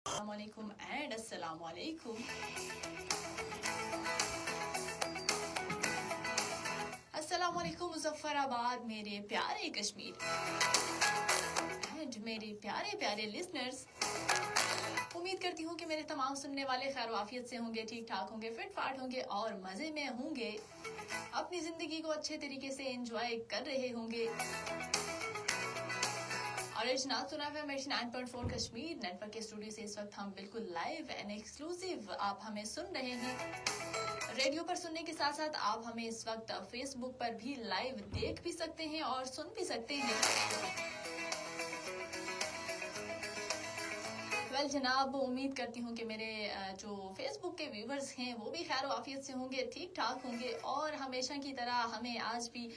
अस्सलामुअलैकुम एंड अस्सलामुअलैकुम। अस्सलामुअलैकुम मुज़फ्फराबाद, मेरे प्यारे कश्मीर एंड मेरे प्यारे प्यारे लिसनर्स। उम्मीद करती हूँ कि मेरे तमाम सुनने वाले खैर वाफियत से होंगे, ठीक ठाक होंगे, फिट फाट होंगे और मज़े में होंगे, अपनी ज़िंदगी को अच्छे तरीके से एंजॉय कर रहे होंगे। और इजनात सुना है 89.4 कश्मीर नेटवर्क के स्टूडियो से इस वक्त हम बिल्कुल लाइव एंड एक्सक्लूसिव आप हमें सुन रहे हैं। रेडियो पर सुनने के साथ साथ आप हमें इस वक्त फेसबुक पर भी लाइव देख भी सकते हैं और सुन भी सकते हैं। वेल जनाब, उम्मीद करती हूँ कि मेरे जो फेसबुक के व्यूवर्स हैं वो भी खैर वाफियत से होंगे, ठीक ठाक होंगे और हमेशा की तरह हमें आज भी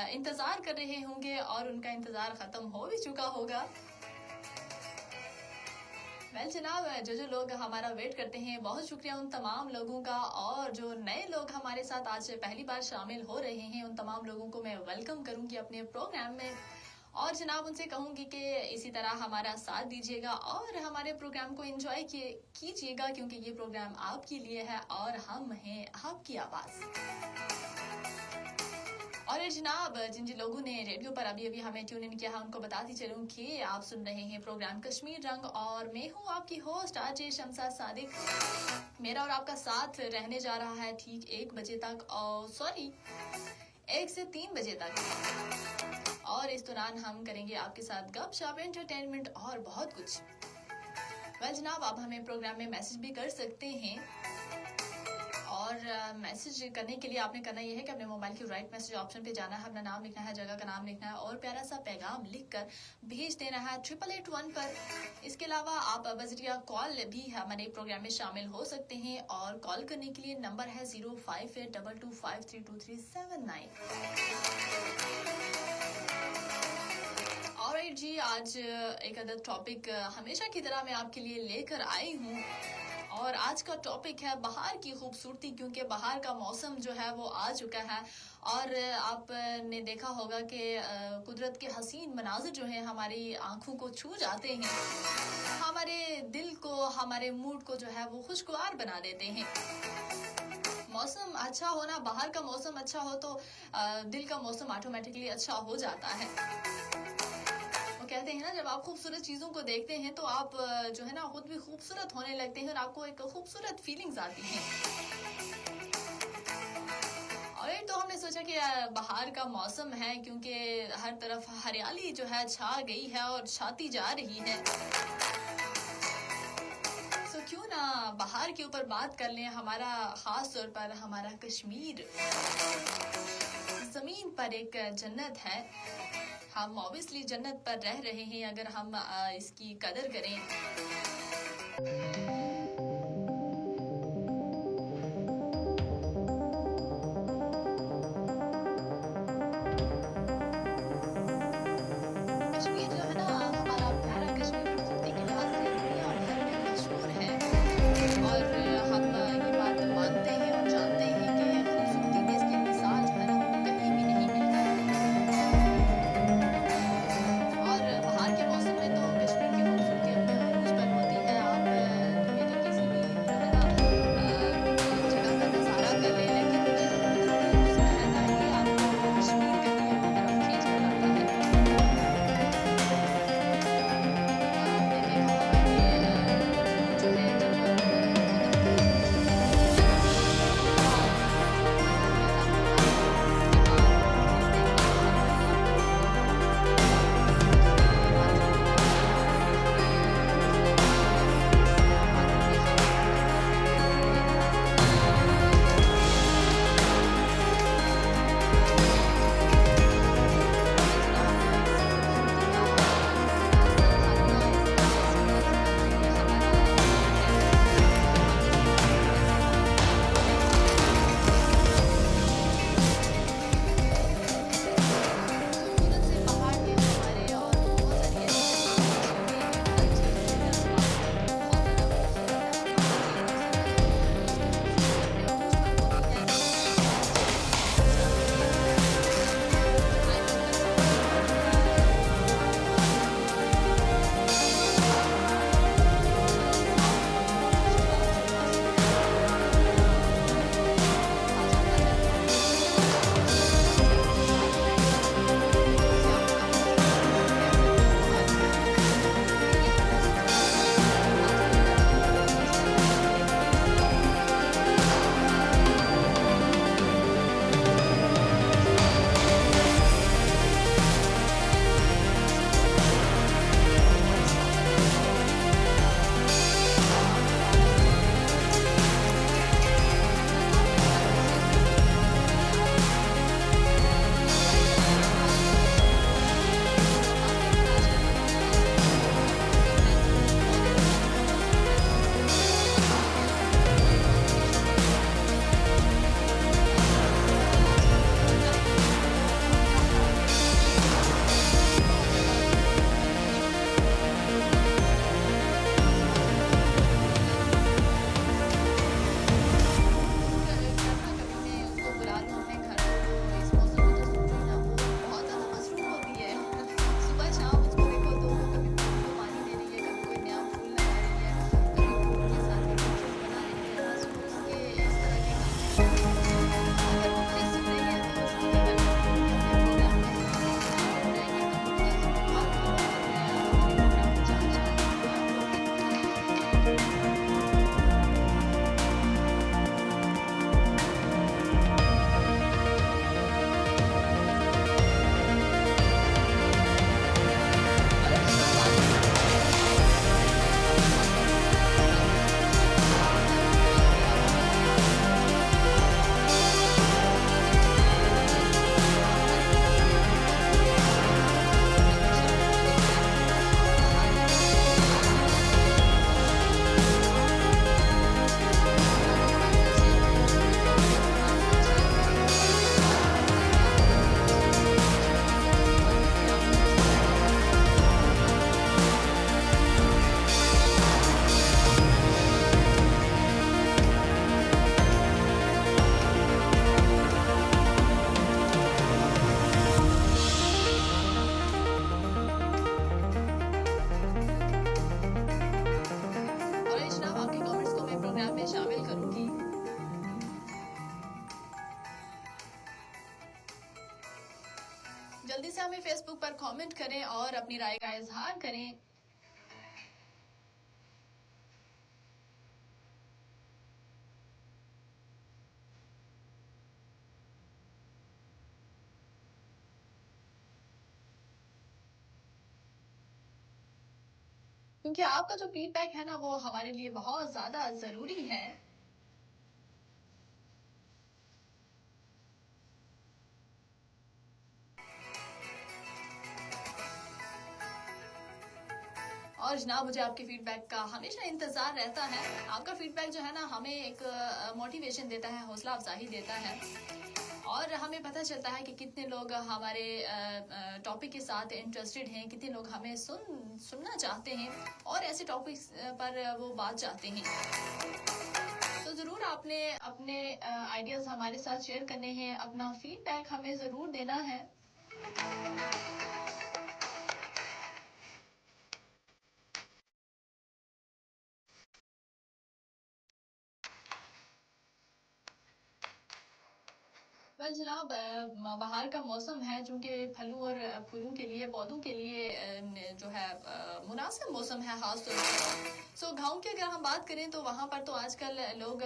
इंतज़ार कर रहे होंगे और उनका इंतज़ार ख़त्म हो भी चुका होगा। वेल जनाब, जो लोग हमारा वेट करते हैं, बहुत शुक्रिया उन तमाम लोगों का, और जो नए लोग हमारे साथ आज पहली बार शामिल हो रहे हैं उन तमाम लोगों को मैं वेलकम करूँगी अपने प्रोग्राम में। और जनाब उनसे कहूँगी कि इसी तरह हमारा साथ दीजिएगा और हमारे प्रोग्राम को एंजॉय कीजिएगा, क्योंकि ये प्रोग्राम आपके लिए है और हम हैं आपकी आवाज़। और जनाब, जिन लोगों ने रेडियो पर अभी अभी हमें ट्यून इन किया है उनको बताती चलूँ कि आप सुन रहे हैं प्रोग्राम कश्मीर रंग और मैं हूँ आपकी होस्ट आरजे शमसा सादिक। मेरा और आपका साथ रहने जा रहा है ठीक 1 बजे तक, और 1 से 3 बजे तक, और इस दौरान हम करेंगे आपके साथ गपशप, एंटरटेनमेंट और बहुत कुछ। वेल जनाब, आप हमें प्रोग्राम में मैसेज भी कर सकते हैं, और मैसेज करने के लिए आपने करना ये है कि अपने मोबाइल की राइट मैसेज ऑप्शन पे जाना है, अपना नाम लिखना है, जगह का नाम लिखना है और प्यारा सा पैगाम लिखकर भेज देना है 8881 पर। इसके अलावा आप बजरिया कॉल भी हमारे प्रोग्राम में शामिल हो सकते हैं, और कॉल करने के लिए नंबर है 0582253239। ऑलराइट जी, आज एक अदर टॉपिक हमेशा की तरह मैं आपके लिए लेकर आई हूँ, और आज का टॉपिक है बाहर की खूबसूरती, क्योंकि बाहर का मौसम जो है वो आ चुका है और आपने देखा होगा कि कुदरत के हसीन मनाजिर जो हैं हमारी आंखों को छू जाते हैं, हमारे दिल को, हमारे मूड को जो है वो खुशगवार बना देते हैं। मौसम अच्छा होना, बाहर का मौसम अच्छा हो तो दिल का मौसम ऑटोमेटिकली अच्छा हो जाता है। कहते हैं ना, जब आप खूबसूरत चीज़ों को देखते हैं तो आप जो है ना खुद भी खूबसूरत होने लगते हैं और आपको एक खूबसूरत फीलिंग्स आती हैं। और तो हमने सोचा कि बाहर का मौसम है, क्योंकि हर तरफ हरियाली जो है छा गई है और छाती जा रही है, तो क्यों ना बाहर के ऊपर बात कर लें। हमारा खास तौर पर हमारा कश्मीर ज़मीन पर एक जन्नत है। हम ऑब्वियसली जन्नत पर रह रहे हैं अगर हम इसकी कदर करें। कश्मीर जो है ना, हमारा प्यारा कश्मीर खूबसूरती के लिहाज से दुनिया भर में मशहूर है, और हम ये बात मानते हैं और जानते हैं कि खूबसूरती में इसकी मिसाल जो है ना वो कहीं भी नहीं मिलती। और बाहर के मौसम में तो कश्मीर की खूबसूरती अपने अरूज पर होती है। आप दुनिया की किसी भी जो है ना जगह का नज़ारा कर लें, लेकिन ये जो कुदरती हुस्न है ना, ये आपको कश्मीर कहीं अपनी तरफ खींच कर लाता है। और आपने देखा होगा कि जो है जब कुदरती कमेंट करें और अपनी राय का इजहार करें। क्योंकि आपका जो फीडबैक है ना वो हमारे लिए बहुत ज़्यादा ज़रूरी है। और जनाब मुझे आपके फीडबैक का हमेशा इंतज़ार रहता है। आपका फीडबैक जो है ना हमें एक मोटिवेशन देता है, हौसला अफजाई देता है और हमें पता चलता है कि कितने लोग हमारे टॉपिक के साथ इंटरेस्टेड हैं, कितने लोग हमें सुनना चाहते हैं और ऐसे टॉपिक्स पर वो बात चाहते हैं। तो ज़रूर आपने अपने आइडियाज़ हमारे साथ शेयर करने हैं, अपना फीडबैक हमें ज़रूर देना है। बस जनाब बाहर का मौसम है जो कि फलों और फूलों के लिए, पौधों के लिए जो है मुनासिब मौसम है खास तौर पर। सो गाँव की अगर हम बात करें तो वहाँ पर तो आजकल लोग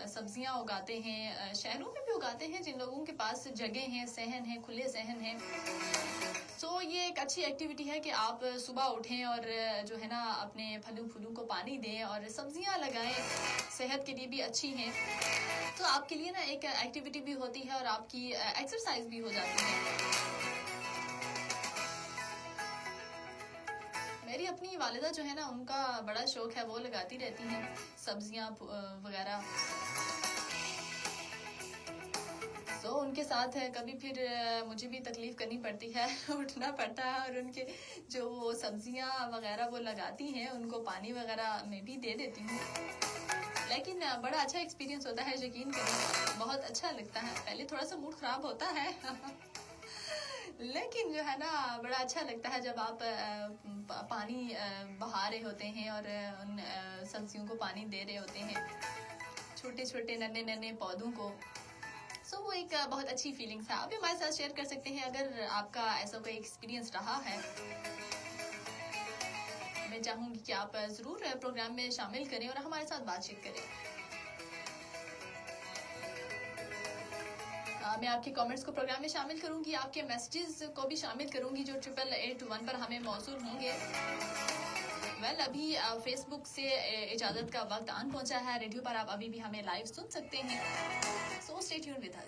सब्जियां उगाते हैं, शहरों में भी उगाते हैं जिन लोगों के पास जगह हैं, सहन है, खुले सहन है। सो ये एक अच्छी एक्टिविटी है कि आप सुबह उठें और जो है ना अपने फलों फूलों को पानी दें और सब्जियां लगाएं, सेहत के लिए भी अच्छी हैं। तो आपके लिए ना एक एक्टिविटी भी होती है और आपकी एक्सरसाइज भी हो जाती है। मेरी अपनी वालिदा जो है ना उनका बड़ा शौक है, वो लगाती रहती हैं सब्जियां वगैरह। तो उनके साथ है कभी फिर मुझे भी तकलीफ करनी पड़ती है उठना पड़ता है और उनके जो सब्जियां वगैरह वो लगाती हैं उनको पानी वगैरह मैं भी दे देती हूँ। लेकिन बड़ा अच्छा एक्सपीरियंस होता है, यकीन करें बहुत अच्छा लगता है। पहले थोड़ा सा मूड खराब होता है लेकिन जो है ना बड़ा अच्छा लगता है जब आप पानी बहा रहे होते हैं और उन सब्जियों को पानी दे रहे होते हैं, छोटे छोटे नन्हे नन्हे पौधों को। सो वो एक बहुत अच्छी फीलिंग्स है। आप भी हमारे साथ शेयर कर सकते हैं अगर आपका ऐसा कोई एक्सपीरियंस रहा है। मैं चाहूंगी कि आप जरूर प्रोग्राम में शामिल करें और हमारे साथ बातचीत करें। मैं आपके कमेंट्स को प्रोग्राम में शामिल करूंगी, आपके मैसेजेस को भी शामिल करूंगी जो 8881 पर हमें मौसूल होंगे। अभी फेसबुक से इजाजत का वक्त आन पहुंचा है। रेडियो पर आप अभी भी हमें लाइव सुन सकते हैं। So stay tuned with us.